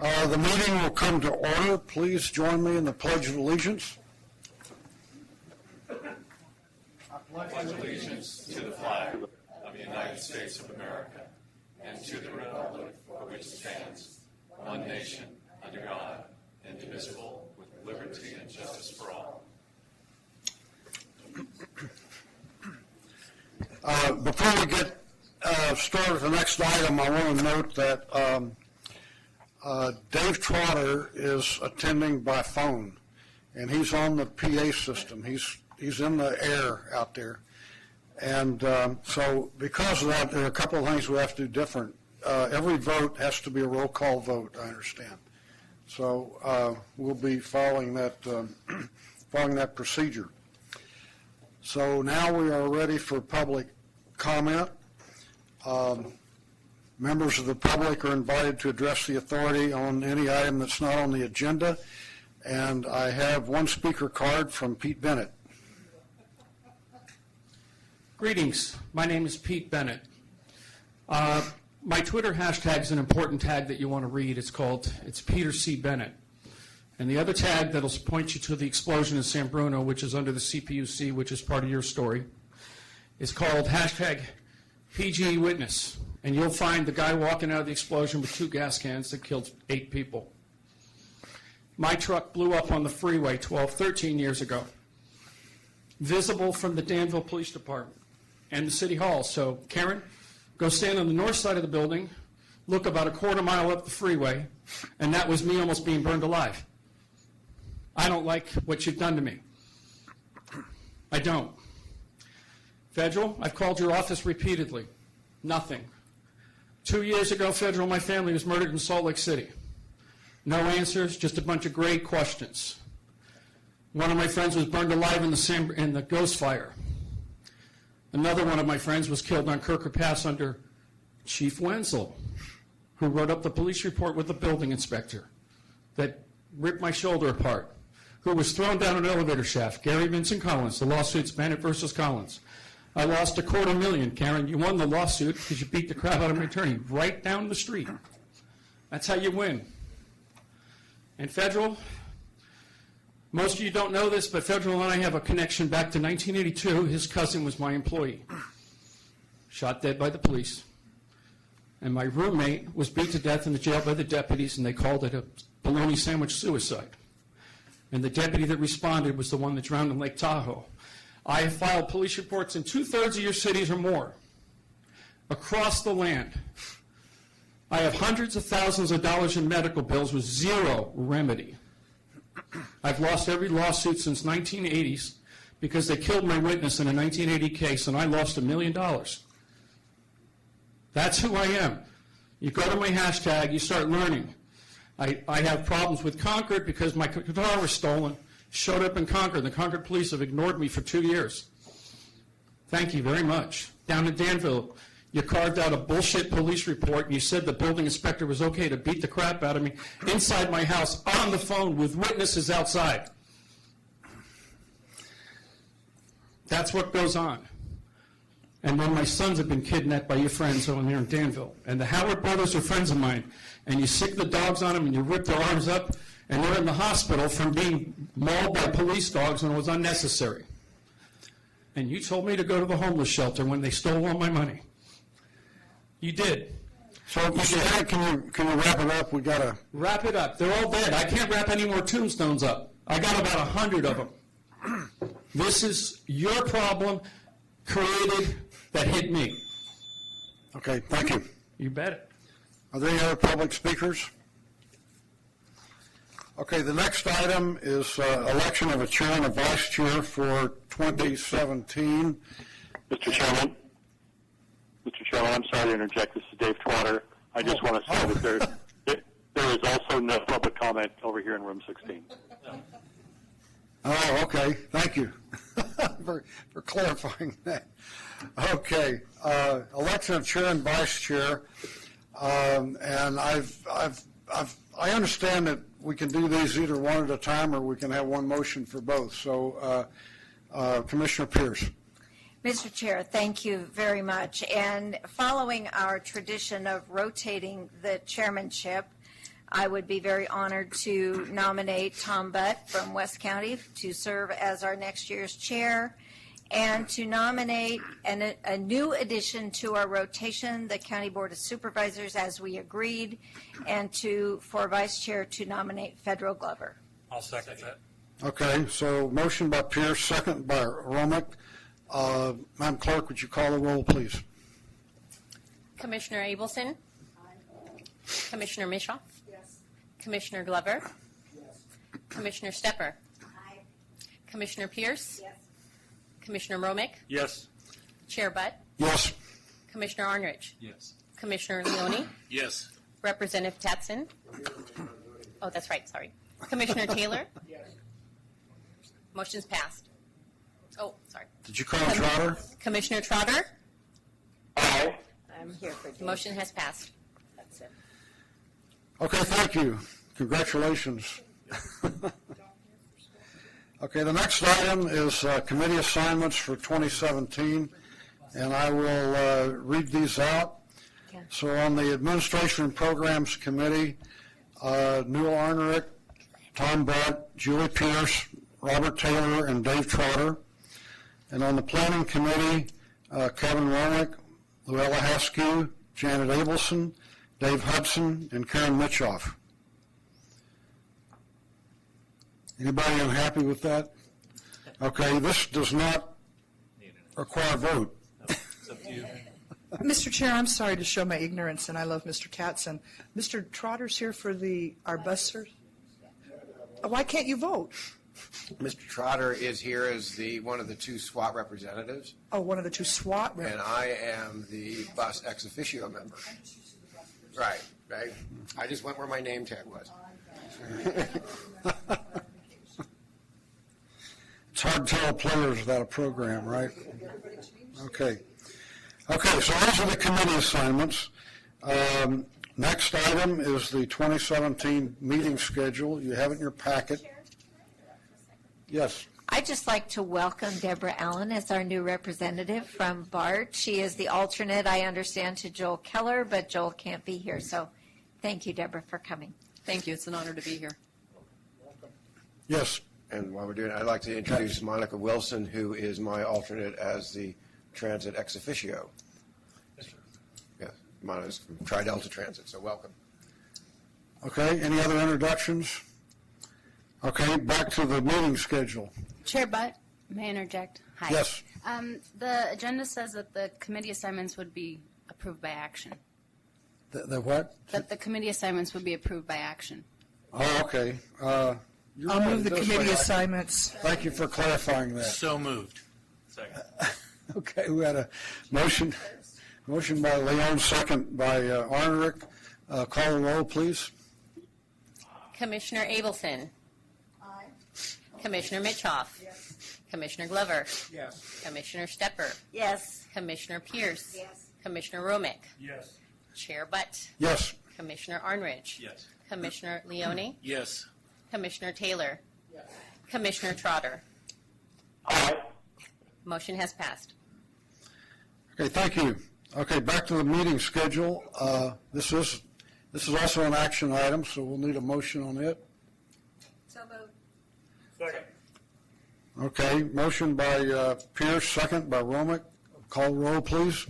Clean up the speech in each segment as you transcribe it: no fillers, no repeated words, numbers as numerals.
The meeting will come to order. Please join me in the Pledge of Allegiance. I pledge allegiance to the flag of the United States of America and to the republic for which it stands, one nation, under God, indivisible, with liberty and justice for all. Before we get started with the next item, I want to note that Dave Trotter is attending by phone, and he's on the PA system. He's in the air out there. And so because of that, there are a couple of things we have to do different. Every vote has to be a roll call vote, I understand. So we'll be following that procedure. So now we are ready for public comment. Members of the public are invited to address the authority on any item that's not on the agenda. And I have one speaker card from Pete Bennett. Greetings. My name is Pete Bennett. My Twitter hashtag is an important tag that you want to read. It's Peter C. Bennett. And the other tag that'll point you to the explosion in San Bruno, which is under the CPUC, which is part of your story, is called hashtag PG Witness. And you'll find the guy walking out of the explosion with 2 gas cans that killed 8 people. My truck blew up on the freeway 13 years ago, visible from the Danville Police Department and the City Hall. So, Karen, go stand on the north side of the building, look about a quarter mile up the freeway, and that was me almost being burned alive. I don't like what you've done to me. I don't. Federal, I've called your office repeatedly. Nothing. 2 years ago, Federal, my family was murdered in Salt Lake City. No answers, just a bunch of great questions. One of my friends was burned alive in the Ghost Fire. Another one of my friends was killed on Kirker Pass under Chief Wenzel, who wrote up the police report with the building inspector that ripped my shoulder apart, who was thrown down an elevator shaft, Gary Vincent Collins. The lawsuit's Bennett versus Collins. I lost $250,000, Karen. You won the lawsuit because you beat the crap out of my attorney right down the street. That's how you win. And Federal, most of you don't know this, but Federal and I have a connection back to 1982. His cousin was my employee, shot dead by the police. And my roommate was beat to death in the jail by the deputies, and they called it a bologna sandwich suicide. And the deputy that responded was the one that drowned in Lake Tahoe. I have filed police reports in 2/3 of your cities or more, across the land. I have hundreds of thousands of dollars in medical bills with zero remedy. I've lost every lawsuit since 1980s because they killed my witness in a 1980 case, and I lost $1 million. That's who I am. You go to my hashtag, you start learning. I have problems with Concord because my guitar was stolen, showed up in Concord. The Concord police have ignored me for 2 years. Thank you very much. Down in Danville, you carved out a bullshit police report, and you said the building inspector was okay to beat the crap out of me inside my house on the phone with witnesses outside. That's what goes on. And then my sons have been kidnapped by your friends over there in Danville. And the Howard brothers are friends of mine. And you sick the dogs on them, and you rip their arms up, and they're in the hospital from being mauled by police dogs, and it was unnecessary. And you told me to go to the homeless shelter when they stole all my money. You did. So, Mr. Bennett, can you wrap it up? We got to wrap it up. They're all dead. I can't wrap any more tombstones up. I got about 100 of them. This is your problem created that hit me. Okay, thank you. You bet. Are there any other public speakers? Okay, the next item is election of a chair and a vice chair for 2017. Mr. Chairman, I'm sorry to interject. This is Dave Trotter. I just want to say that there is also no public comment over here in room 16. Oh, okay. Thank you for clarifying that. Okay, election of chair and vice chair, and I understand that we can do these either one at a time or we can have one motion for both. So, Commissioner Pierce. Mr. Chair, thank you very much. And following our tradition of rotating the chairmanship, I would be very honored to nominate Tom Butt from West County to serve as our next year's chair, and to nominate a new addition to our rotation, the County Board of Supervisors, as we agreed, and for vice chair to nominate Federal Glover. I'll second that. Okay, so motion by Pierce, second by Romick. Madam Clerk, would you call the roll, please? Commissioner Abelson? Commissioner Mishoff? Commissioner Glover? Commissioner Stepper? Commissioner Pierce? Commissioner Romick? Yes. Chair Butt? Yes. Commissioner Arnrich? Yes. Commissioner Leone? Yes. Representative Tatson? Oh, that's right, sorry. Commissioner Taylor? Motion's passed. Oh, sorry. Did you call Trotter? Commissioner Trotter? Aye. I'm here for The motion has passed. That's it. Okay, thank you. Congratulations. Okay, the next item is committee assignments for 2017, and I will read these out. Okay. So on the Administration and Programs Committee, Newell Arnrich, Tom Butt, Julie Pierce, Robert Taylor, and Dave Trotter. And on the Planning Committee, Kevin Romick, Luella Haskew, Janet Abelson, Dave Hudson, and Karen Mitchoff. Anybody unhappy with that? Okay, this does not require a vote. It's up to you. Mr. Chair, I'm sorry to show my ignorance, and I love Mr. Tatson. Mr. Trotter's here for our bussers. Why can't you vote? Mr. Trotter is here as one of the two SWAT representatives, Oh, one of the two SWAT and I am the bus ex officio member. Right. I just went where my name tag was. It's hard to tell a players without a program, right? Okay. Okay, so those are the committee assignments. Next item is the 2017 meeting schedule. You have it in your packet. Yes. I'd just like to welcome Deborah Allen as our new representative from BART. She is the alternate, I understand, to Joel Keller, but Joel can't be here, so thank you, Deborah, for coming. Thank you, it's an honor to be here. Yes. And while we're doing it, I'd like to introduce Monica Wilson, who is my alternate as the transit ex officio. Yeah, Monica's from Tri-Delta Transit, so welcome. Okay, any other introductions? Okay, back to the meeting schedule. Chair Butt, may I interject? Hi. Yes. The agenda says that the committee assignments would be approved by action. The what? That the committee assignments would be approved by action. Oh, okay. You're I'll right, move the it does committee say- assignments. Thank you for clarifying that. So moved. Second. Okay, we had a motion by Leon, second by Arnrich. Call the roll, please. Commissioner Abelson? Aye. Commissioner Mitchoff? Yes. Commissioner Glover? Yes. Commissioner Stepper? Yes. Commissioner Pierce? Yes. Commissioner Romick? Yes. Chair Butt? Yes. Commissioner Arnrich? Yes. Commissioner Leone? Yes. Commissioner Taylor? Commissioner Trotter? Aye. Motion has passed. Okay, thank you. Okay, back to the meeting schedule. This is also an action item, so we'll need a motion on it. So moved. Second. Okay, motion by Pierce, second by Romick. Call roll, please.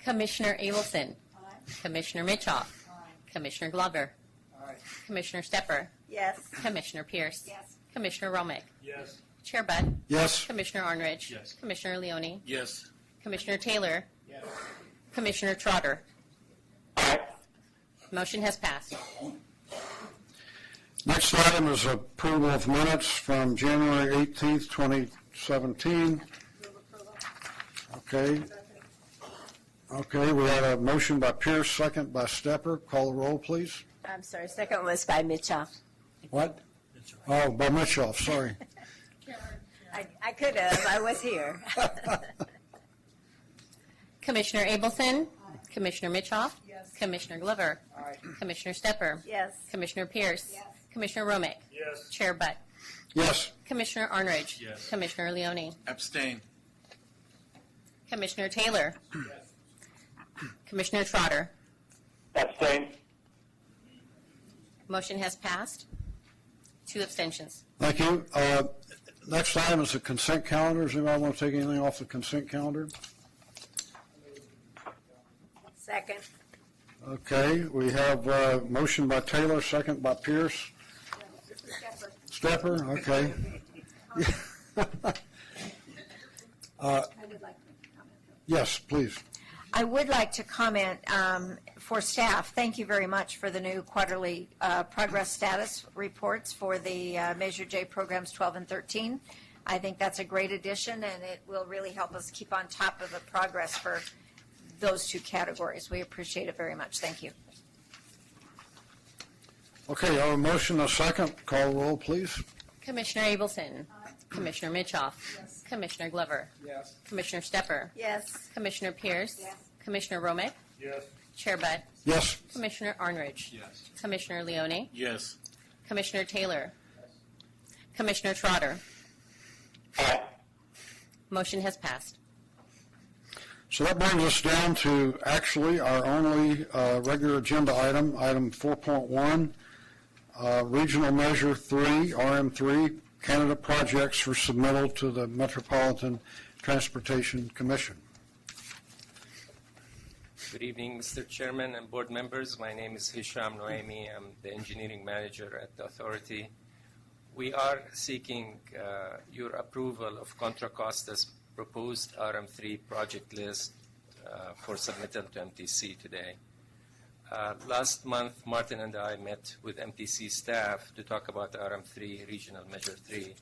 Commissioner Abelson? Aye. Commissioner Mitchoff? Aye. Commissioner Glover? Aye. Commissioner Stepper? Yes. Commissioner Pierce? Yes. Commissioner Romick? Yes. Chair Butt? Yes. Commissioner Arnrich? Yes. Commissioner Leone? Yes. Commissioner Taylor? Yes. Commissioner Trotter? Aye. Motion has passed. Next item is approval of minutes from January 18th, 2017. Okay. Okay, we had a motion by Pierce, second by Stepper. Call the roll, please. I'm sorry, second was by Mitchoff. What? Oh, by Mitchoff, sorry. I could have, I was here. Commissioner Abelson? Commissioner Mitchoff? Commissioner Glover? Commissioner Stepper? Yes. Commissioner Pierce? Commissioner Romick? Yes. Chair Butt? Yes. Commissioner Arnrich? Yes. Commissioner Leone? Abstain. Commissioner Taylor? Commissioner Trotter? Abstain. Motion has passed. 2 abstentions. Thank you. Next item is the consent calendar. Does anybody want to take anything off the consent calendar? Second. Okay, we have a motion by Taylor, second by Pierce. Stepper, okay. Yes, please. I would like to comment for staff, thank you very much for the new quarterly progress status reports for the Measure J programs 12 and 13. I think that's a great addition, and it will really help us keep on top of the progress for those 2 categories. We appreciate it very much. Thank you. Okay, our motion, a second. Call roll, please. Commissioner Abelson. Commissioner Mitchoff. Commissioner Glover. Yes. Commissioner Stepper. Yes. Commissioner Pierce. Yes. Commissioner Romick. Yes. Chair Butt. Yes. Commissioner Arnridge. Yes. Commissioner Leone. Yes. Commissioner Taylor. Commissioner Trotter. Motion has passed. So that brings us down to actually our only regular agenda item, item 4.1, Regional Measure 3, RM3, candidate projects for submittal to the Metropolitan Transportation Commission. Good evening, Mr. Chairman and board members. My name is Hisham Noemi. I'm the engineering manager at the authority. We are seeking your approval of Contra Costa's proposed RM3 project list for submittal to MTC today. Last month, Martin and I met with MTC staff to talk about RM3 Regional Measure 3,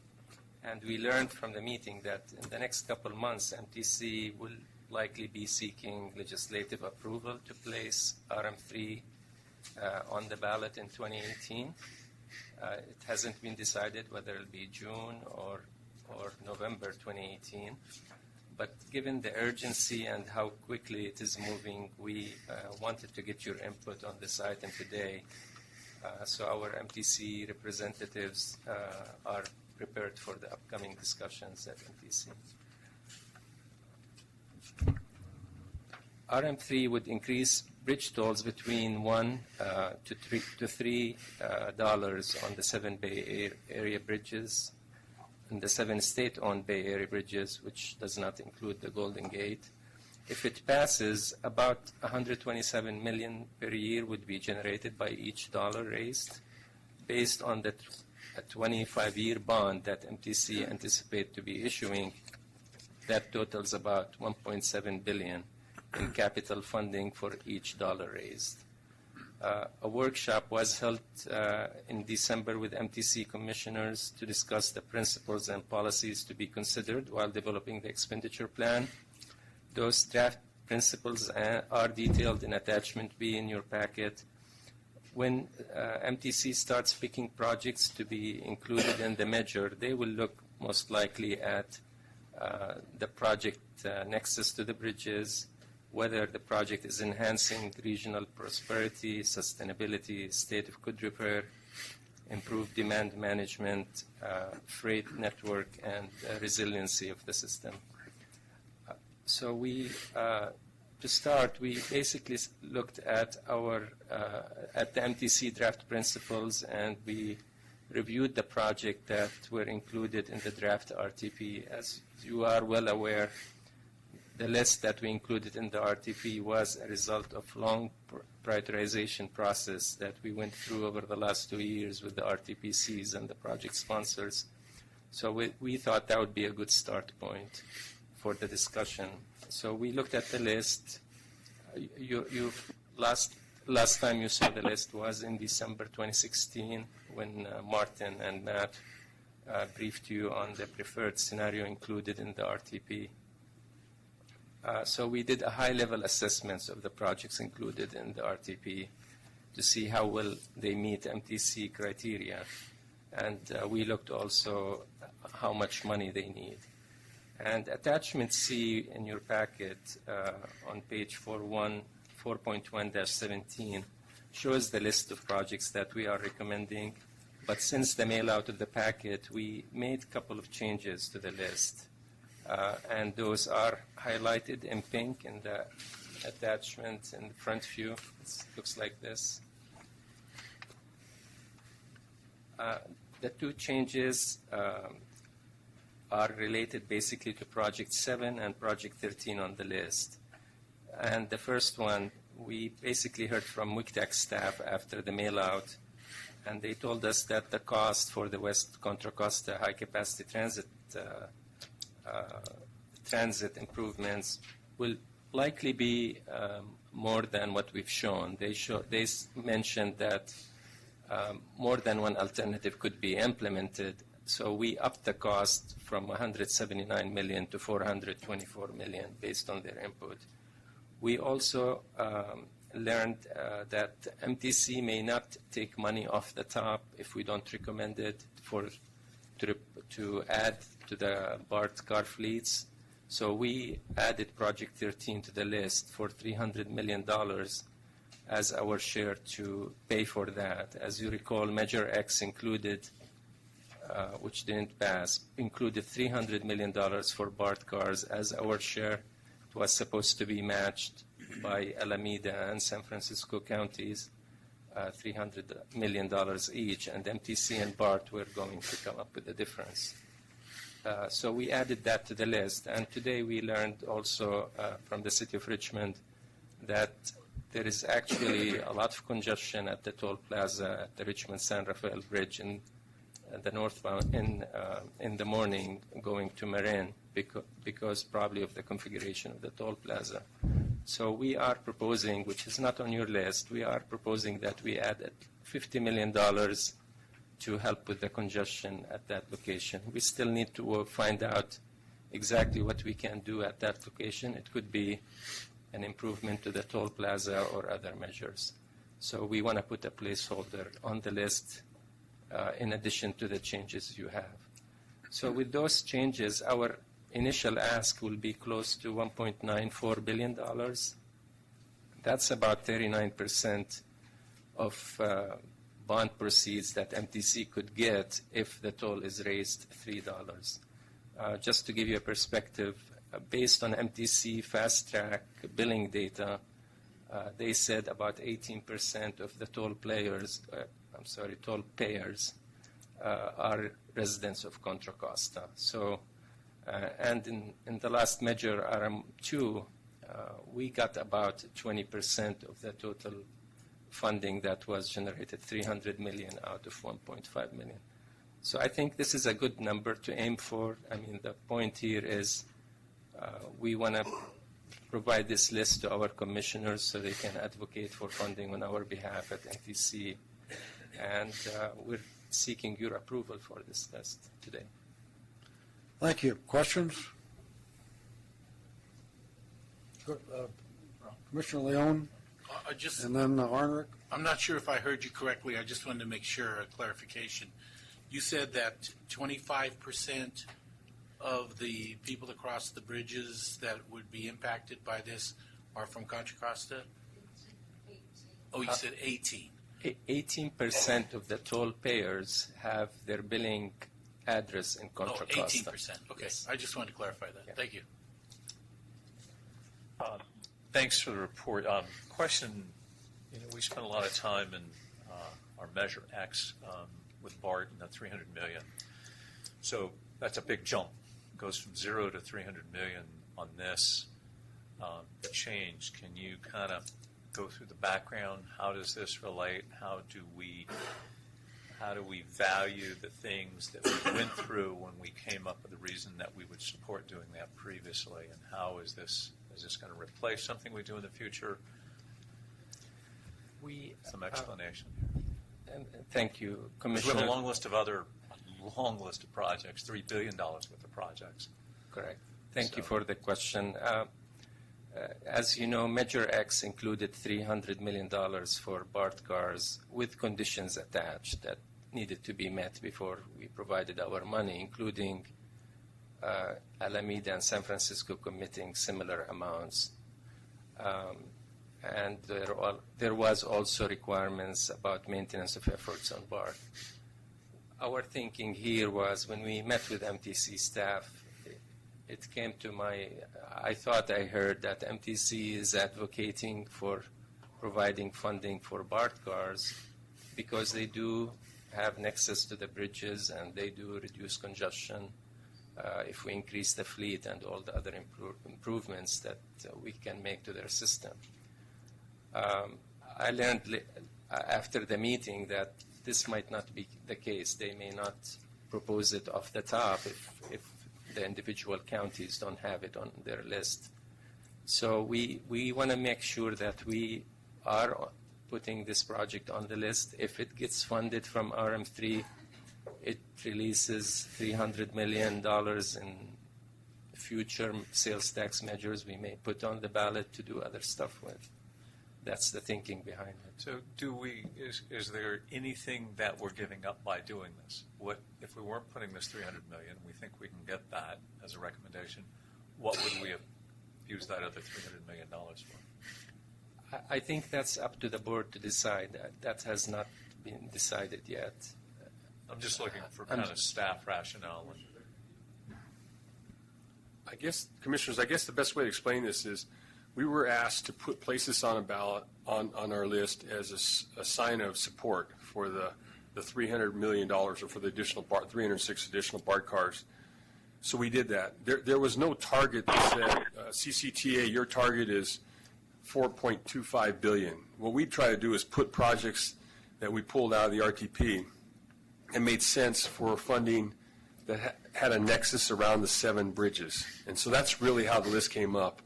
and we learned from the meeting that in the next couple months, MTC will likely be seeking legislative approval to place RM3 on the ballot in 2018. It hasn't been decided whether it'll be June or November 2018. But given the urgency and how quickly it is moving, we wanted to get your input on this item today. So our MTC representatives are prepared for the upcoming discussions at MTC. RM3 would increase bridge tolls between $1 to $3 on the 7 Bay Area bridges and the 7 state-owned Bay Area bridges, which does not include the Golden Gate. If it passes, about $127 million per year would be generated by each dollar raised, based on the 25-year bond that MTC anticipate to be issuing. That totals about $1.7 billion in capital funding for each dollar raised. A workshop was held in December with MTC commissioners to discuss the principles and policies to be considered while developing the expenditure plan. Those draft principles are detailed in Attachment B in your packet. When MTC starts picking projects to be included in the measure, they will look most likely at the project nexus to the bridges, whether the project is enhancing regional prosperity, sustainability, state of good repair, improved demand management, freight network, and resiliency of the system. So we, to start, we basically looked at at the MTC draft principles, and we reviewed the project that were included in the draft RTP. As you are well aware, the list that we included in the RTP was a result of long prioritization process that we went through over the last 2 years with the RTPCs and the project sponsors. So we thought that would be a good start point for the discussion. So we looked at the list. Last time you saw the list was in December 2016 when Martin and Matt briefed you on the preferred scenario included in the RTP. So we did a high-level assessments of the projects included in the RTP to see how well they meet MTC criteria. And we looked also how much money they need. And Attachment C in your packet on page 4.1-17 shows the list of projects that we are recommending. But since the mail out of the packet, we made a couple of changes to the list. And those are highlighted in pink in the attachment in the front view. It looks like this. The two changes are related basically to Project 7 and Project 13 on the list. And the first one, we basically heard from WICTAC staff after the mail-out, and they told us that the cost for the West Contra Costa high-capacity transit improvements will likely be more than what we've shown. They mentioned that more than one alternative could be implemented, so we upped the cost from $179 million to $424 million based on their input. We also learned that MTC may not take money off the top if we don't recommend it to add to the BART car fleets. So we added Project 13 to the list for $300 million as our share to pay for that. As you recall, Measure X included, which didn't pass, included $300 million for BART cars as our share. It was supposed to be matched by Alameda and San Francisco counties, $300 million each, and MTC and BART were going to come up with the difference. So we added that to the list. And today we learned also from the city of Richmond that there is actually a lot of congestion at the toll plaza at the Richmond-San Rafael Bridge in the northbound in the morning going to Marin because probably of the configuration of the toll plaza. So we are proposing, which is not on your list, we are proposing that we add $50 million to help with the congestion at that location. We still need to find out exactly what we can do at that location. It could be an improvement to the toll plaza or other measures. So we want to put a placeholder on the list in addition to the changes you have. So with those changes, our initial ask will be close to $1.94 billion. That's about 39% of bond proceeds that MTC could get if the toll is raised $3. Just to give you a perspective, based on MTC fast track billing data, they said about 18% of the toll payers are residents of Contra Costa. So, and in the last measure, RM2, we got about 20% of the total funding that was generated, $300 million out of $1.5 million. So I think this is a good number to aim for. I mean, the point here is we want to provide this list to our commissioners so they can advocate for funding on our behalf at MTC. And we're seeking your approval for this list today. Thank you. Questions? Commissioner Leone, and then Arnrick. I'm not sure if I heard you correctly. I just wanted to make sure, a clarification. You said that 25% of the people across the bridges that would be impacted by this are from Contra Costa? Oh, you said 18. 18% of the toll payers have their billing address in Contra Costa. 18%. Okay. Yes. I just wanted to clarify that. Yeah. Thank you. Thanks for the report. Question, we spent a lot of time in our Measure X with BART and the $300 million. So that's a big jump. It goes from 0 to $300 million on this change. Can you kind of go through the background? How does this relate? How do we value the things that we went through when we came up with the reason that we would support doing that previously? And how is this going to replace something we do in the future? Some explanation here. Thank you, We Commissioner. have a long list of projects, $3 billion worth of projects. Correct. Thank you for the question. As you know, Measure X included $300 million for BART cars with conditions attached that needed to be met before we provided our money, including Alameda and San Francisco committing similar amounts. And there was also requirements about maintenance of efforts on BART. Our thinking here was when we met with MTC staff, it came to I thought I heard that MTC is advocating for providing funding for BART cars because they do have nexus to the bridges, and they do reduce congestion. If we increase the fleet and all the other improvements that we can make to their system. I learned after the meeting that this might not be the case. They may not propose it off the top if the individual counties don't have it on their list. So we want to make sure that we are putting this project on the list. If it gets funded from RM3, it releases $300 million in future sales tax measures we may put on the ballot to do other stuff with. That's the thinking behind it. So is there anything that we're giving up by doing this? What if we weren't putting this $300 million, we think we can get that as a recommendation, what would we have used that other $300 million for? I think that's up to the board to decide. That has not been decided yet. I'm just looking for kind of staff rationale. I guess, Commissioners, the best way to explain this is we were asked to place this on a ballot on our list as a sign of support for the $300 million or for the additional 306 additional BART cars. So we did that. There was no target that said, CCTA, your target is $4.25 billion. What we try to do is put projects that we pulled out of the RTP and made sense for funding that had a nexus around the 7 bridges. And so that's really how the list came up.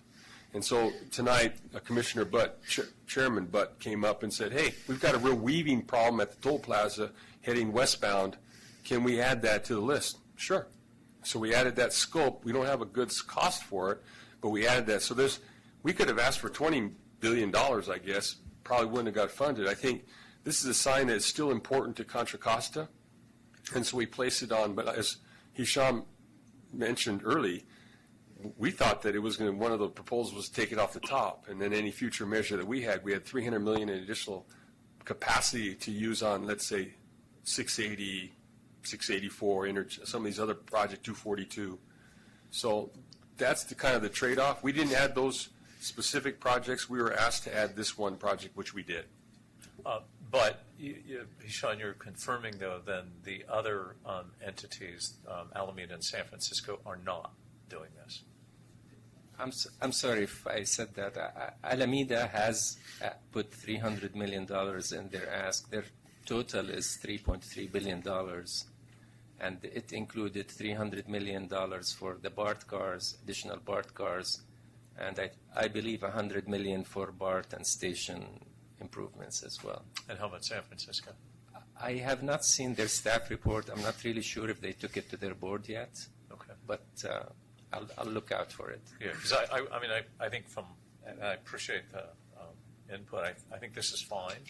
And so tonight, Commissioner Butt, Chairman Butt came up and said, hey, we've got a real weaving problem at the toll plaza heading westbound. Can we add that to the list? Sure. So we added that scope. We don't have a good cost for it, but we added that. So we could have asked for $20 billion, I guess. Probably wouldn't have got funded. I think this is a sign that it's still important to Contra Costa. And so we placed it on. But as Hisham mentioned early, we thought that it was going to, one of the proposals was to take it off the top, and then any future measure that we had $300 million in additional capacity to use on, let's say, 680, 684, some of these other projects, 242. So that's the kind of the trade-off. We didn't add those specific projects. We were asked to add this one project, which we did. But, Hisham, you're confirming, though, then the other entities, Alameda and San Francisco, are not doing this. I'm sorry if I said that. Alameda has put $300 million in their ask. Their total is $3.3 billion, and it included $300 million for the BART cars, additional BART cars, and I believe $100 million for BART and station improvements as well. And how about San Francisco? I have not seen their staff report. I'm not really sure if they took it to their board yet. Okay. But I'll look out for it. Yeah, because I think and I appreciate the input. I think this is fine,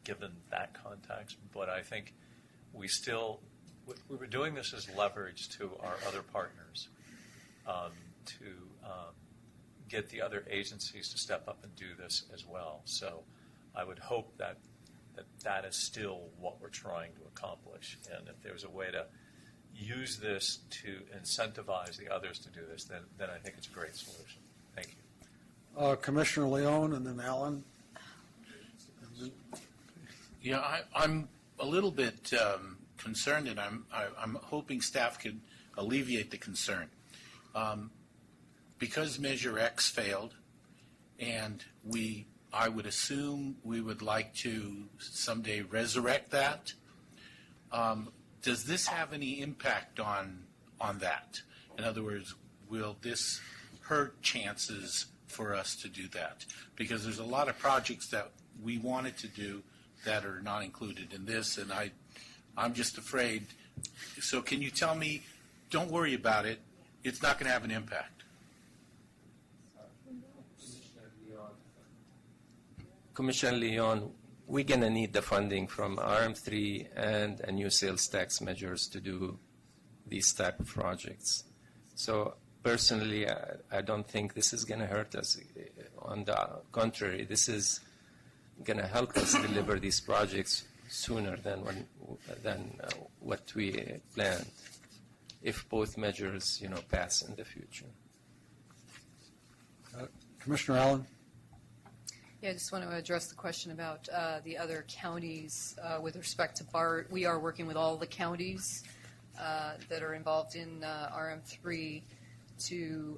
given that context. But I think we were doing this as leverage to our other partners to get the other agencies to step up and do this as well. So I would hope that is still what we're trying to accomplish. And if there's a way to use this to incentivize the others to do this, then I think it's a great solution. Thank you. Commissioner Leone and then Alan. Yeah, I'm a little bit concerned, and I'm hoping staff could alleviate the concern. Because Measure X failed, and I would assume we would like to someday resurrect that. Does this have any impact on that? In other words, will this hurt chances for us to do that? Because there's a lot of projects that we wanted to do that are not included in this, and I'm just afraid. So can you tell me, don't worry about it, it's not going to have an impact? Commissioner Leon, we're going to need the funding from RM3 and a new sales tax measures to do these type of projects. So personally, I don't think this is going to hurt us. On the contrary, this is going to help us deliver these projects sooner than what we planned, if both measures, pass in the future. Commissioner Allen. Yeah, I just want to address the question about the other counties with respect to BART. We are working with all the counties that are involved in RM3 to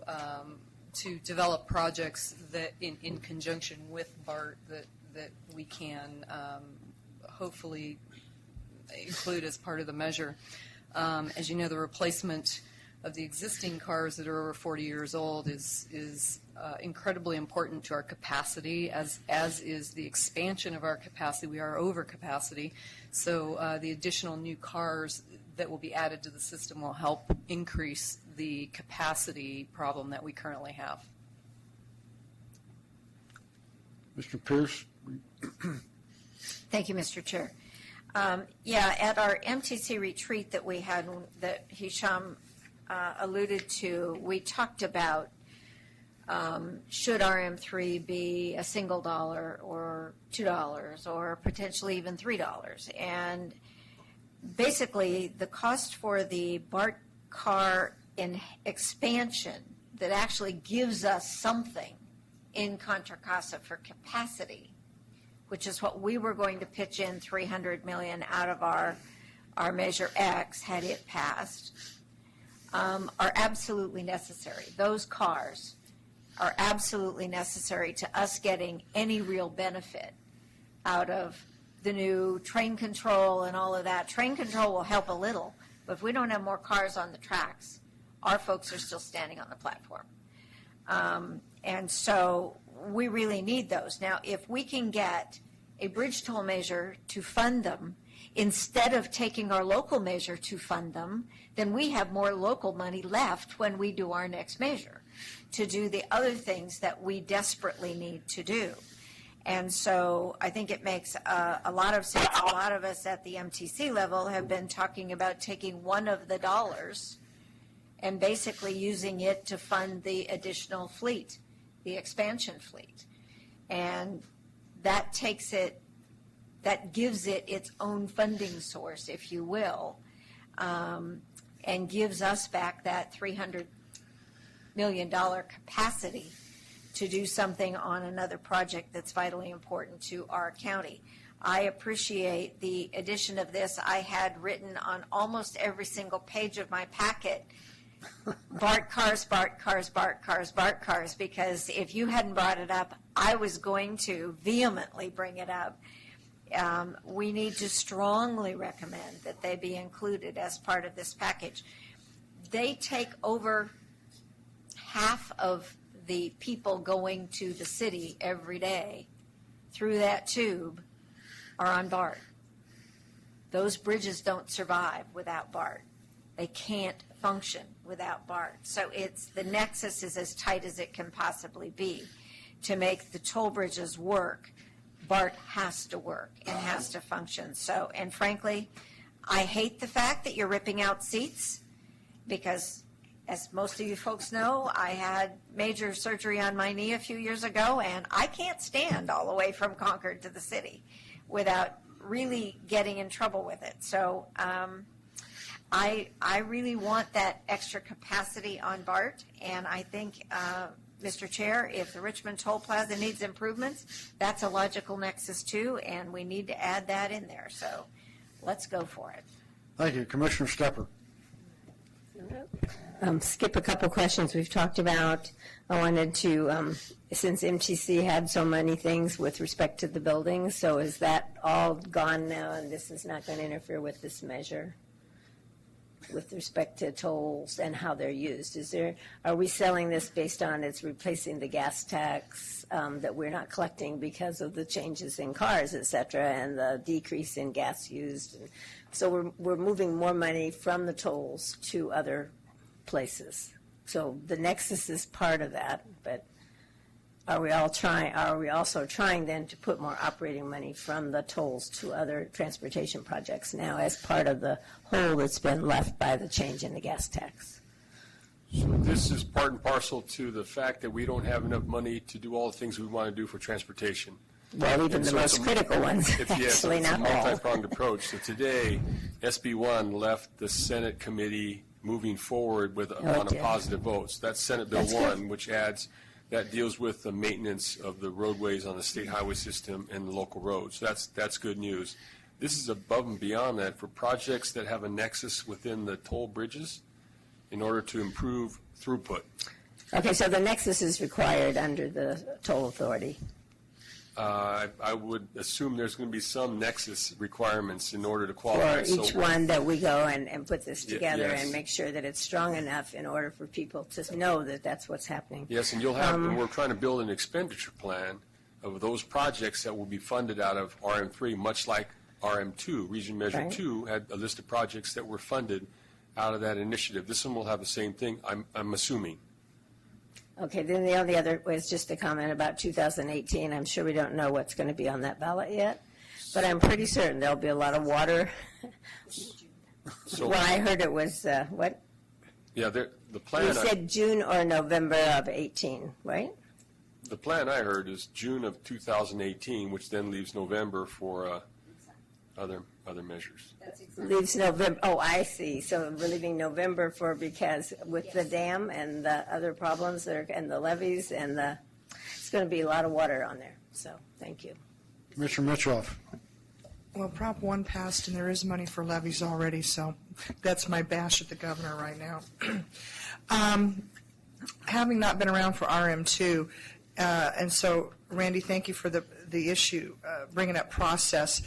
develop projects that, in conjunction with BART, that we can hopefully include as part of the measure. As you know, the replacement of the existing cars that are over 40 years old is incredibly important to our capacity, as is the expansion of our capacity. We are over capacity, so the additional new cars that will be added to the system will help increase the capacity problem that we currently have. Mr. Pierce? Thank you, Mr. Chair. Yeah, at our MTC retreat that we had, that Hisham alluded to, we talked about should RM3 be a single dollar or $2 or potentially even $3. And basically, the cost for the BART car in expansion that actually gives us something in Contra Costa for capacity, which is what we were going to pitch in $300 million out of our Measure X had it passed, are absolutely necessary. Those cars are absolutely necessary to us getting any real benefit out of the new train control and all of that. Train control will help a little, but if we don't have more cars on the tracks, our folks are still standing on the platform. And so we really need those. Now, if we can get a bridge toll measure to fund them instead of taking our local measure to fund them, then we have more local money left when we do our next measure to do the other things that we desperately need to do. And so I think it makes a lot of sense. A lot of us at the MTC level have been talking about taking one of the dollars and basically using it to fund the additional fleet, the expansion fleet. And that takes it, that gives it its own funding source, if you will, and gives us back that $300 million capacity to do something on another project that's vitally important to our county. I appreciate the addition of this. I had written on almost every single page of my packet, BART cars, BART cars, BART cars, BART cars, because if you hadn't brought it up, I was going to vehemently bring it up. We need to strongly recommend that they be included as part of this package. They take over half of the people going to the city every day through that tube are on BART. Those bridges don't survive without BART. They can't function without BART. So it's, the nexus is as tight as it can possibly be to make the toll bridges work. BART has to work and has to function. So, and frankly, I hate the fact that you're ripping out seats because, as most of you folks know, I had major surgery on my knee a few years ago, and I can't stand all the way from Concord to the city without really getting in trouble with it. So I really want that extra capacity on BART, and I think, Mr. Chair, if the Richmond Toll Plaza needs improvements, that's a logical nexus too, and we need to add that in there. So let's go for it. Thank you. Commissioner Stepper. Skip a couple questions we've talked about. I wanted to, since MTC had so many things with respect to the buildings, so is that all gone now and this is not going to interfere with this measure with respect to tolls and how they're used? Are we selling this based on it's replacing the gas tax that we're not collecting because of the changes in cars, et cetera, and the decrease in gas used? So we're moving more money from the tolls to other places. So the nexus is part of that, but are we also trying then to put more operating money from the tolls to other transportation projects now as part of the hole that's been left by the change in the gas tax? So this is part and parcel to the fact that we don't have enough money to do all the things we want to do for transportation. Well, even the most critical ones, actually, not all. It's a multi-pronged approach. So today, SB1 left the Senate committee moving forward with on a positive vote. So that's Senate Bill 1, which adds that deals with the maintenance of the roadways on the state highway system and the local roads. That's good news. This is above and beyond that for projects that have a nexus within the toll bridges in order to improve throughput. Okay, so the nexus is required under the toll authority. I would assume there's going to be some nexus requirements in order to For qualify. each one that we go and put this together yes. and make sure that it's strong enough in order for people to know that that's what's happening. Yes, and you'll have, and we're trying to build an expenditure plan of those projects that will be funded out of RM3, much like RM2. Region Measure Right. 2 had a list of projects that were funded out of that initiative. This one will have the same thing, I'm assuming. Okay, then the only other was just a comment about 2018. I'm sure we don't know what's going to be on that ballot yet, but I'm pretty certain there'll be a lot of water. So, Well, I heard it was, what? yeah, the plan. You said June or November of 18, right? The plan I heard is June of 2018, which then leaves November for other measures. Leaves November, oh, I see. So we're leaving November for, because with the dam and the other problems that are, and the levees and it's going to be a lot of water on there. So, thank you. Commissioner Mitchoff. Well, Prop 1 passed, and there is money for levies already, so that's my bash at the governor right now. Having not been around for RM2, and so, Randy, thank you for the issue, bringing up process.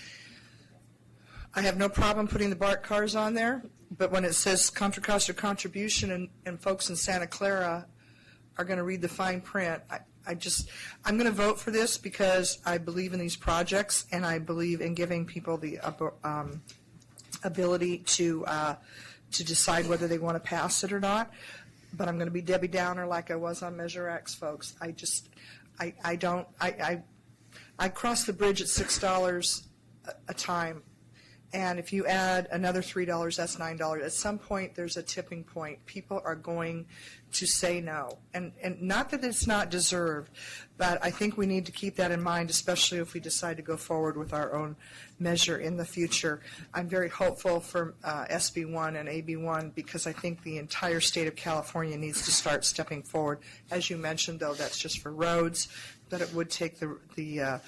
I have no problem putting the BART cars on there, but when it says Contra Costa contribution and folks in Santa Clara are going to read the fine print, I'm going to vote for this because I believe in these projects and I believe in giving people the ability to decide whether they want to pass it or not. But I'm going to be Debbie Downer like I was on Measure X, folks. I cross the bridge at $6 a time. And if you add another $3, that's $9. At some point, there's a tipping point. People are going to say no. And not that it's not deserved, but I think we need to keep that in mind, especially if we decide to go forward with our own measure in the future. I'm very hopeful for SB1 and AB1 because I think the entire state of California needs to start stepping forward. As you mentioned, though, that's just for roads, but it would take the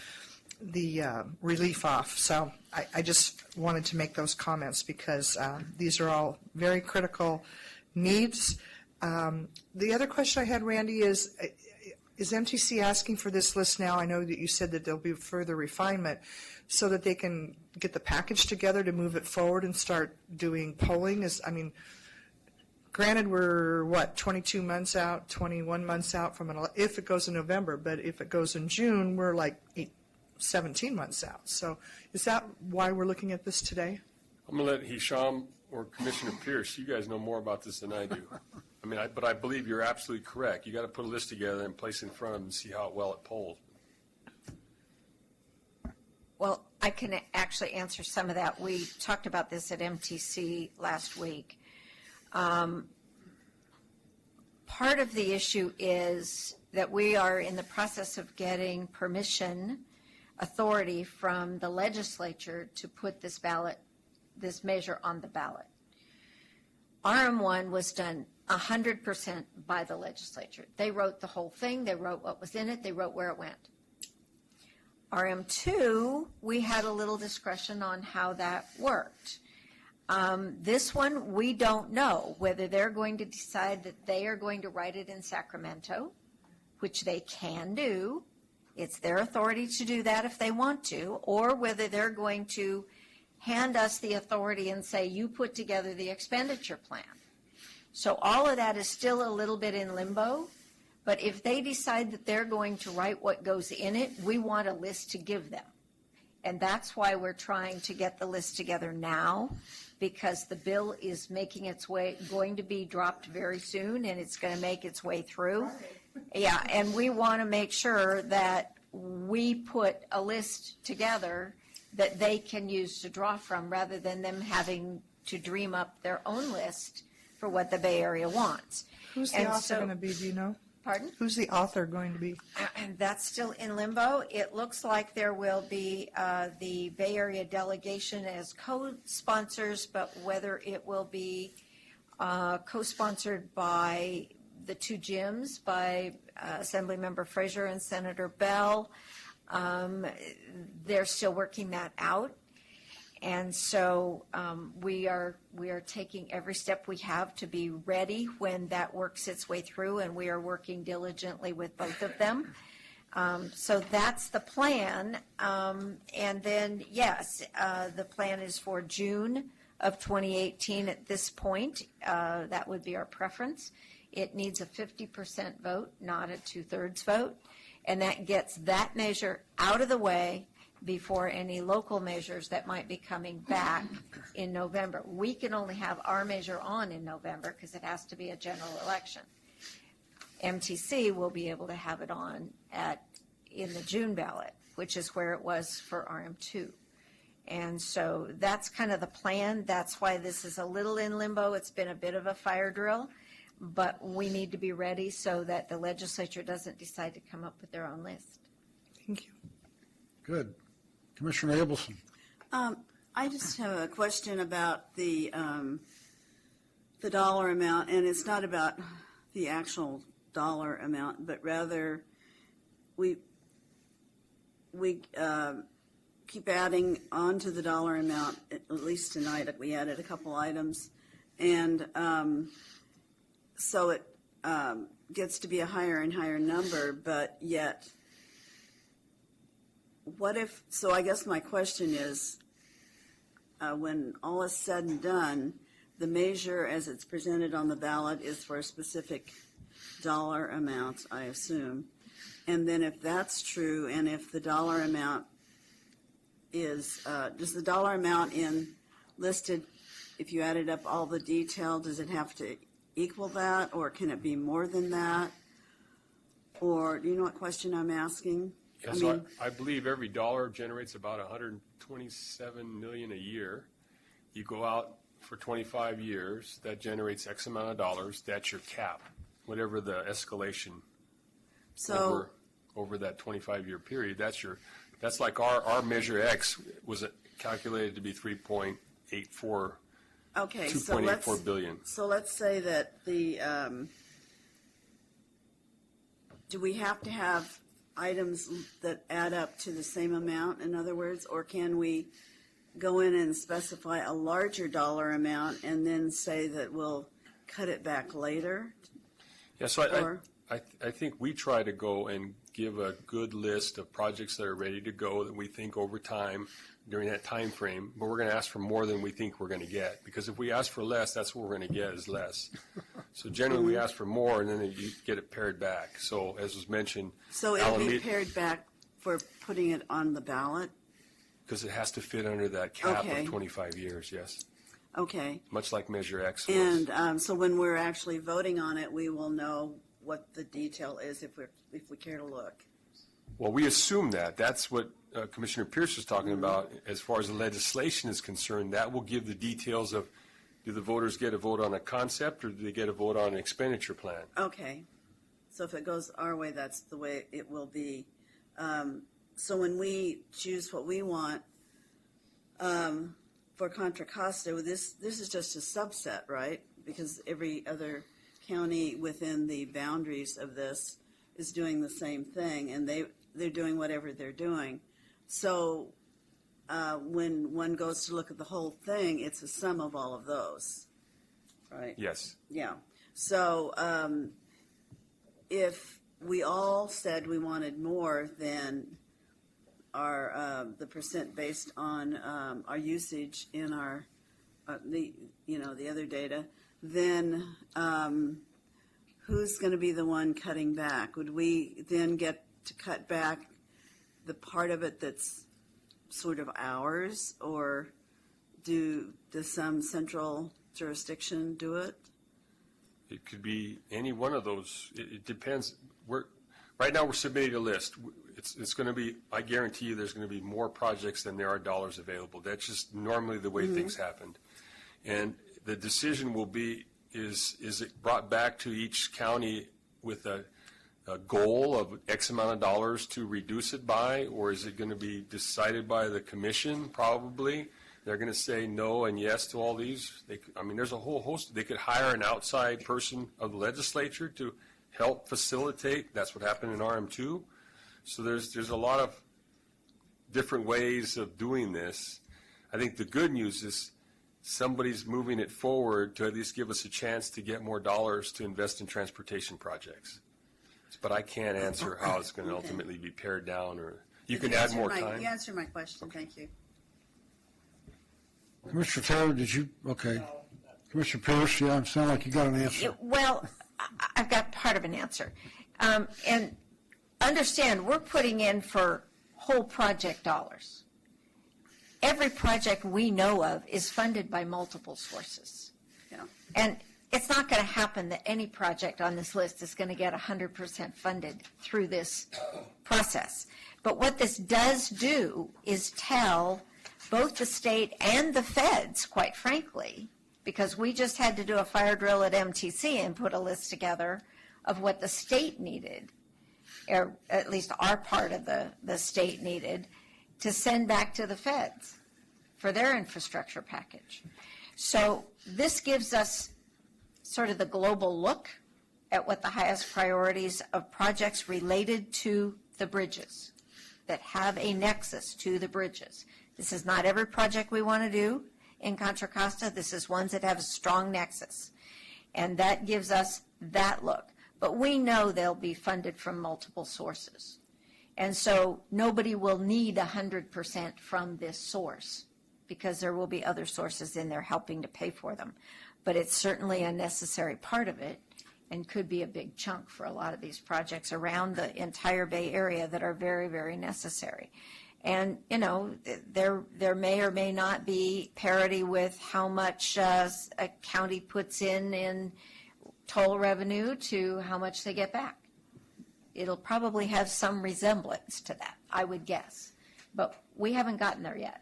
relief off. So I just wanted to make those comments because these are all very critical needs. The other question I had, Randy, is MTC asking for this list now? I know that you said that there'll be further refinement so that they can get the package together to move it forward and start doing polling. Granted, we're, 22 months out, 21 months out from if it goes in November, but if it goes in June, we're like 17 months out. So is that why we're looking at this today? I'm going to let Hisham or Commissioner Pierce, you guys know more about this than I do. But I believe you're absolutely correct. You got to put a list together and place it in front of them and see how well it polls. Well, I can actually answer some of that. We talked about this at MTC last week. Part of the issue is that we are in the process of getting authority from the legislature to put this measure on the ballot. RM1 was done 100% by the legislature. They wrote the whole thing. They wrote what was in it. They wrote where it went. RM2, we had a little discretion on how that worked. This one, we don't know whether they're going to decide that they are going to write it in Sacramento, which they can do. It's their authority to do that if they want to, or whether they're going to hand us the authority and say, you put together the expenditure plan. So all of that is still a little bit in limbo, but if they decide that they're going to write what goes in it, we want a list to give them. And that's why we're trying to get the list together now, because the bill is making its way, going to be dropped very soon, and it's going to make its way through. Yeah, and we want to make sure that we put a list together that they can use to draw from, rather than them having to dream up their own list for what the Bay Area wants. Who's the author going to be, do you know? Pardon? Who's the author going to be? That's still in limbo. It looks like there will be the Bay Area delegation as co-sponsors, but whether it will be co-sponsored by the two gyms, by Assemblymember Frazier and Senator Bell. They're still working that out. And so we are taking every step we have to be ready when that works its way through, and we are working diligently with both of them. So that's the plan. And then, yes, the plan is for June of 2018 at this point. That would be our preference. It needs a 50% vote, not a 2/3 vote. And that gets that measure out of the way before any local measures that might be coming back in November. We can only have our measure on in November because it has to be a general election. MTC will be able to have it on in the June ballot, which is where it was for RM2. And so that's kind of the plan. That's why this is a little in limbo. It's been a bit of a fire drill, but we need to be ready so that the legislature doesn't decide to come up with their own list. Thank you. Good. Commissioner Abelson. I just have a question about the dollar amount, and it's not about the actual dollar amount, but rather we keep adding on to the dollar amount, at least tonight we added a couple items, and so it gets to be a higher and higher number, but yet what if, so I guess my question is, when all is said and done, the measure as it's presented on the ballot is for a specific dollar amount, I assume. And then if that's true, and if the dollar amount is, does the dollar amount listed, if you added up all the detail, does it have to equal that, or can it be more than that? Or, do you know what question I'm asking? Yes, I believe every dollar generates about $127 million a year. You go out for 25 years, that generates X amount of dollars. That's your cap, whatever the escalation over that 25-year period. That's like our measure X was calculated to be 3.84. Okay, $2.84 billion. So let's say that do we have to have items that add up to the same amount, in other words, or can we go in and specify a larger dollar amount and then say that we'll cut it back later? Yeah, so I think we try to go and give a good list of projects that are ready to go that we think over time during that time frame, but we're going to ask for more than we think we're going to get, because if we ask for less, that's what we're going to get is less. So generally we ask for more, and then you get it pared back. So as was mentioned, so it'll be pared back for putting it on the ballot? Because it has to fit under that cap of 25 years, yes. Okay. Much like Measure X was. And so when we're actually voting on it, we will know what the detail is if we care to look. Well, we assume that. That's what Commissioner Pierce was talking about. As far as the legislation is concerned, that will give the details of, do the voters get a vote on a concept, or do they get a vote on an expenditure plan? Okay. So if it goes our way, that's the way it will be. So when we choose what we want for Contra Costa, this is just a subset, right? Because every other county within the boundaries of this is doing the same thing, and they're doing whatever they're doing. So when one goes to look at the whole thing, it's a sum of all of those, right? Yes. Yeah. So if we all said we wanted more than the percent based on our usage in our the other data, then who's going to be the one cutting back? Would we then get to cut back the part of it that's sort of ours, or does some central jurisdiction do it? It could be any one of those. It depends. Right now we're submitting a list. It's going to be, I guarantee you there's going to be more projects than there are dollars available. That's just normally the way things happened. And the decision will be, is it brought back to each county with a goal of X amount of dollars to reduce it by, or is it going to be decided by the commission? Probably. They're going to say no and yes to all these. There's a whole host. They could hire an outside person of the legislature to help facilitate. That's what happened in RM2. So there's a lot of different ways of doing this. I think the good news is somebody's moving it forward to at least give us a chance to get more dollars to invest in transportation projects. But I can't answer how it's going to ultimately be pared down, or you can add more time. You answered my question, thank you. Commissioner Taylor, did you, okay. Commissioner Pierce, yeah, it sounded like you got an answer. Well, I've got part of an answer. And understand, we're putting in for whole project dollars. Every project we know of is funded by multiple sources. Yeah. And it's not going to happen that any project on this list is going to get 100% funded through this process. But what this does do is tell both the state and the feds, quite frankly, because we just had to do a fire drill at MTC and put a list together of what the state needed, or at least our part of the state needed, to send back to the feds for their infrastructure package. So this gives us sort of the global look at what the highest priorities of projects related to the bridges that have a nexus to the bridges. This is not every project we want to do in Contra Costa. This is ones that have a strong nexus. And that gives us that look. But we know they'll be funded from multiple sources. And so nobody will need 100% from this source because there will be other sources in there helping to pay for them. But it's certainly a necessary part of it and could be a big chunk for a lot of these projects around the entire Bay Area that are very, very necessary. And, you know, there may or may not be parity with how much a county puts in toll revenue to how much they get back. It'll probably have some resemblance to that, I would guess. But we haven't gotten there yet.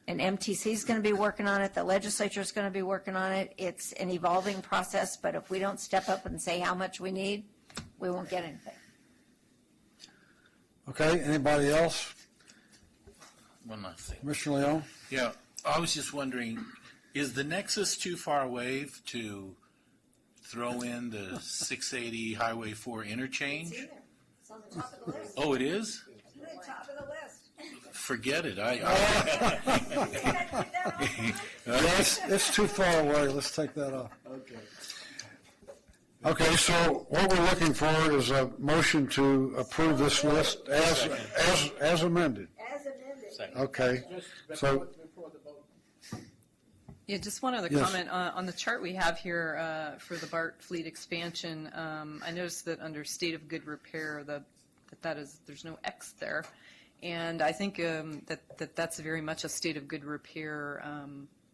And MTC is going to be working on it. The legislature is going to be working on it. It's an evolving process, but if we don't step up and say how much we need, we won't get anything. Okay, anybody else? One last thing. Commissioner Leon? Yeah, I was just wondering, is the nexus too far away to throw in the 680 Highway 4 interchange? It's on the top of the list. Oh, it is? It's on the top of the list. Forget it. Yes, it's too far away. Let's take that off. Okay, so what we're looking for is a motion to approve this list as amended. As amended. Okay, so, Yeah, just one other Yes. comment. On the chart we have here for the BART fleet expansion, I noticed that under state of good repair, there's no X there. And I think that's very much a state of good repair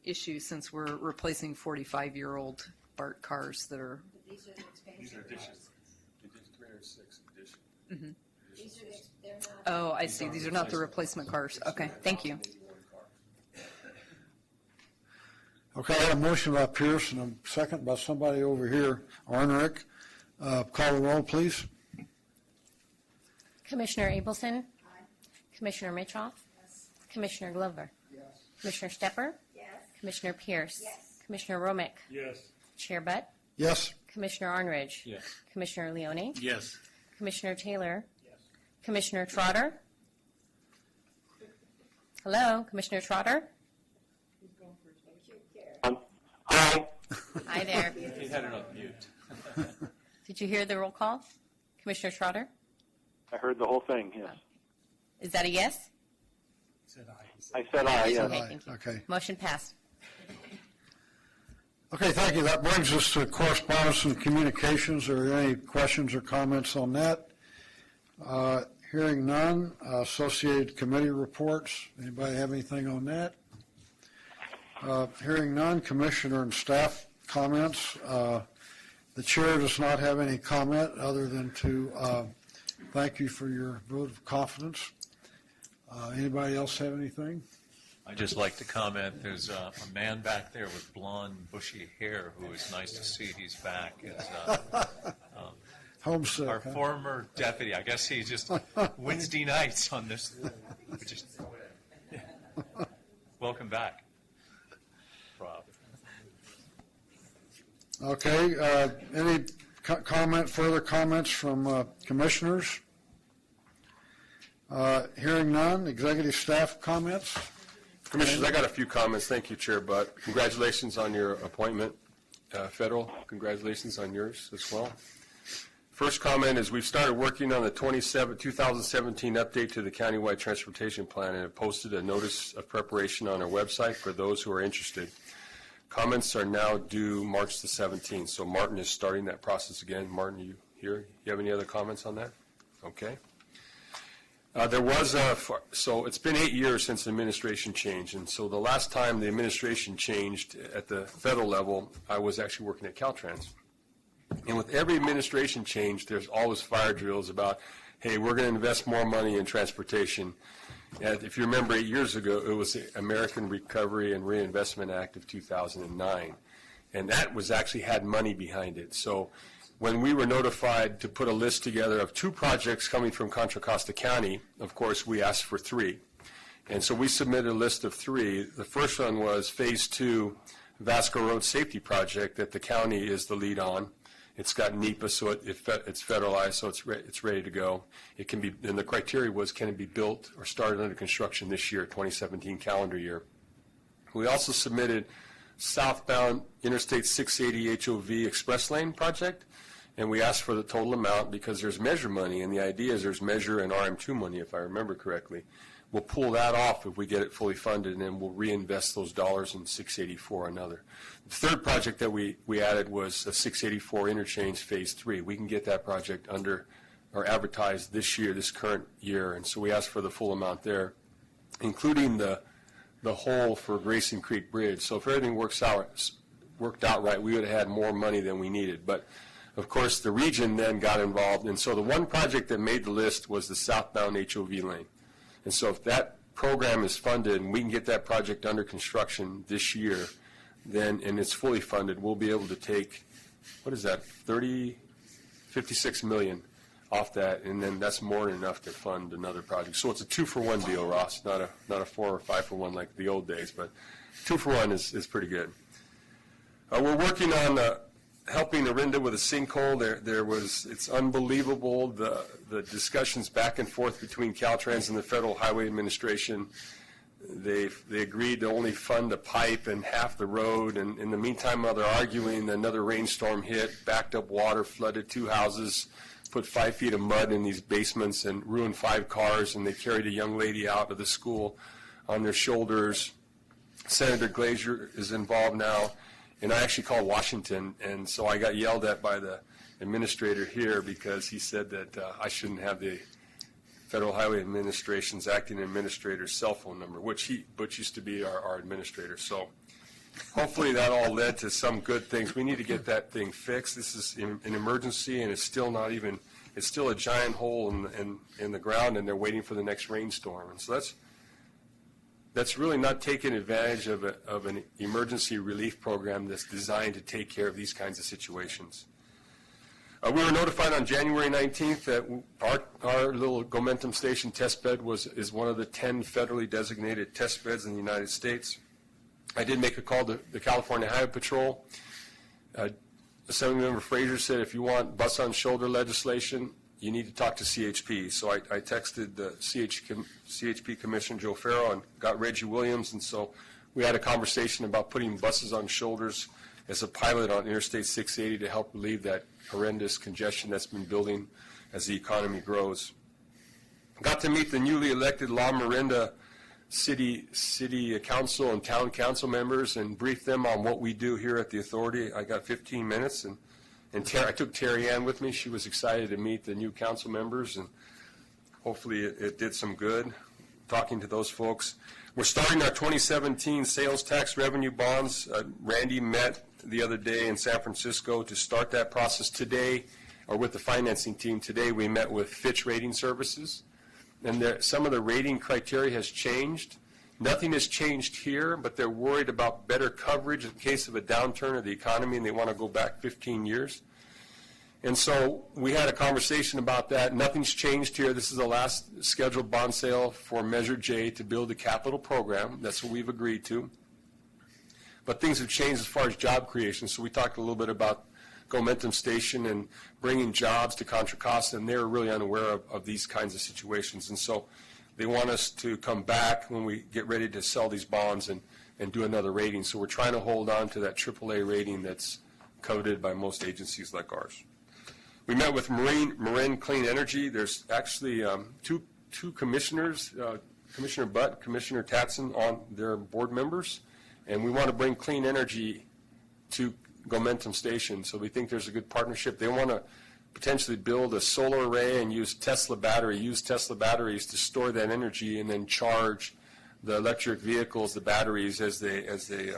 issue since we're replacing 45-year-old BART cars that are. These are the expansion. These are additions. You did 306 addition. Mhm. These are they're not. Oh, I see. These are not the replacement cars. Okay, thank you. okay, I have a motion by Pierce and a second by somebody over here, Arnerick. Call the roll, please. Commissioner Abelson? Commissioner Mitroff? Commissioner Glover? Commissioner Stepper? Yes. Commissioner Pierce? Yes. Commissioner Romick? Yes. Chair Butt? Yes. Commissioner Arnridge? Yes. Commissioner Leone? Yes. Commissioner Taylor? Commissioner Trotter? Hello, Commissioner Trotter? Hi. Hi there. He had it on mute. Did you hear the roll call? Commissioner Trotter? I heard the whole thing, yes. Is that a yes? I said aye, yes. Okay, thank you. Okay. Motion passed. Okay, thank you. That brings us to correspondence and communications. Are there any questions or comments on that? Hearing none. Associated committee reports. Anybody have anything on that? Hearing none. Commissioner and staff comments. The chair does not have any comment other than to thank you for your vote of confidence. Anybody else have anything? I'd just like to comment, there's a man back there with blonde, bushy hair who is nice to see. He's back. It's, Homesick. our huh? former deputy. I guess he's just Wednesday nights on this. Welcome back, Rob. Okay. Any further comments from commissioners? Hearing none, executive staff comments? Commissioners, I got a few comments. Thank you, Chair Butt. Congratulations on your appointment. Federal, congratulations on yours as well. First comment is we've started working on the 2017 update to the countywide transportation plan and have posted a notice of preparation on our website for those who are interested. Comments are now due March the 17th, so Martin is starting that process again. Martin, you here? You have any other comments on that? Okay. So it's been 8 years since the administration changed, and so the last time the administration changed at the federal level, I was actually working at Caltrans. And with every administration change, there's always fire drills about, hey, we're going to invest more money in transportation. And if you remember 8 years ago, it was the American Recovery and Reinvestment Act of 2009, and that was actually had money behind it. So when we were notified to put a list together of 2 projects coming from Contra Costa County, of course, we asked for 3. And so we submitted a list of 3. The first one was Phase 2 Vasco Road Safety Project that the county is the lead on. It's got NEPA, so it's federalized, so it's ready to go. It can be, and the criteria was, can it be built or started under construction this year, 2017 calendar year. We also submitted southbound Interstate 680 HOV Express Lane project, and we asked for the total amount because there's measure money, and the idea is there's measure and RM2 money, if I remember correctly. We'll pull that off if we get it fully funded, and then we'll reinvest those dollars in 684 another. The third project that we added was a 684 interchange Phase 3. We can get that project under or advertised this year, this current year, and so we asked for the full amount there, including the hole for Grayson Creek Bridge. So if everything worked out right, we would have had more money than we needed. But of course, the region then got involved, and so the one project that made the list was the southbound HOV lane. And so if that program is funded and we can get that project under construction this year, then, and it's fully funded, we'll be able to take, what is that, 56 million off that, and then that's more than enough to fund another project. So it's a 2-for-1 deal, Ross, not a 4 or 5-for-1 like the old days, but 2-for-1 is pretty good. We're working on helping Orinda with a sinkhole. It's unbelievable, the discussions back and forth between Caltrans and the Federal Highway Administration. They agreed to only fund a pipe and half the road, and in the meantime, while they're arguing, another rainstorm hit, backed up water, flooded 2 houses, put 5 feet of mud in these basements and ruined 5 cars, and they carried a young lady out of the school on their shoulders. Senator Glazer is involved now. And I actually called Washington, and so I got yelled at by the administrator here because he said that I shouldn't have the Federal Highway Administration's acting administrator's cell phone number, which Butch used to be our administrator. So hopefully that all led to some good things. We need to get that thing fixed. This is an emergency, and it's still not even, it's still a giant hole in the ground, and they're waiting for the next rainstorm. And so that's really not taking advantage of an emergency relief program that's designed to take care of these kinds of situations. We were notified on January 19th that our little Gomentum Station test bed is one of the 10 federally designated test beds in the United States. I did make a call to the California Highway Patrol. Assemblymember Frazier said if you want bus on shoulder legislation, you need to talk to CHP. So I texted the CHP Commissioner Joe Farrow and got Reggie Williams, and so we had a conversation about putting buses on shoulders as a pilot on Interstate 680 to help relieve that horrendous congestion that's been building as the economy grows. Got to meet the newly elected La Miranda City Council and Town Council members and brief them on what we do here at the authority. I got 15 minutes, and I took Terry Ann with me. She was excited to meet the new council members, and hopefully it did some good talking to those folks. We're starting our 2017 sales tax revenue bonds. Randy met the other day in San Francisco to start that process today, or with the financing team. Today we met with Fitch Rating Services, and some of the rating criteria has changed. Nothing has changed here, but they're worried about better coverage in case of a downturn of the economy, and they want to go back 15 years. And so we had a conversation about that. Nothing's changed here. This is the last scheduled bond sale for Measure J to build a capital program. That's what we've agreed to. But things have changed as far as job creation. So we talked a little bit about Gomentum Station and bringing jobs to Contra Costa, and they're really unaware of these kinds of situations. And so they want us to come back when we get ready to sell these bonds and do another rating. So we're trying to hold on to that AAA rating that's coveted by most agencies like ours. We met with Marin Clean Energy. There's actually two commissioners, Commissioner Butt, Commissioner Tatson, on their board members, and we want to bring clean energy to Gomentum Station. So we think there's a good partnership. They want to potentially build a solar array and use Tesla batteries to store that energy and then charge the electric vehicles, the batteries, as they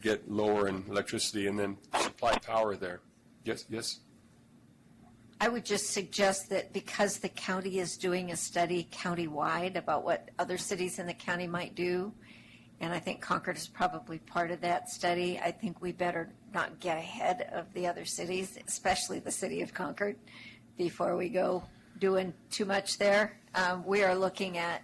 get lower in electricity, and then supply power there. Yes. I would just suggest that because the county is doing a study countywide about what other cities in the county might do, and I think Concord is probably part of that study, I think we better not get ahead of the other cities, especially the city of Concord, before we go doing too much there. We are looking at,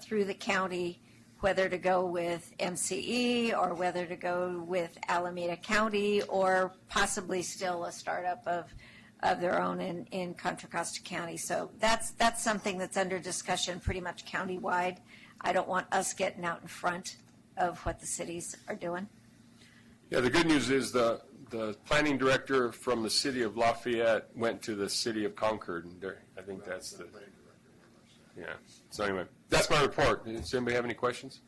through the county, whether to go with MCE or whether to go with Alameda County or possibly still a startup of their own in Contra Costa County. So that's something that's under discussion pretty much countywide. I don't want us getting out in front of what the cities are doing. Yeah, the good news is the planning director from the city of Lafayette went to the city of Concord, and I think that's the, yeah. So anyway, that's my report. Does anybody have any questions?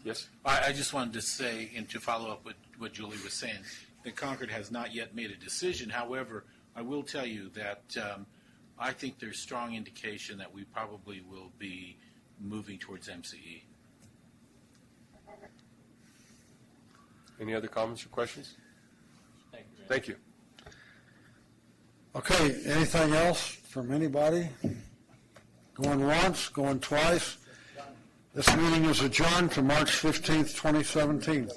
Yes? I just wanted to say, and to follow up with what Julie was saying, that Concord has not yet made a decision. However, I will tell you that I think there's strong indication that we probably will be moving towards MCE. Any other comments or questions? Thank you. Okay, anything else from anybody? Going once, going twice? This meeting is adjourned to March 15th, 2017.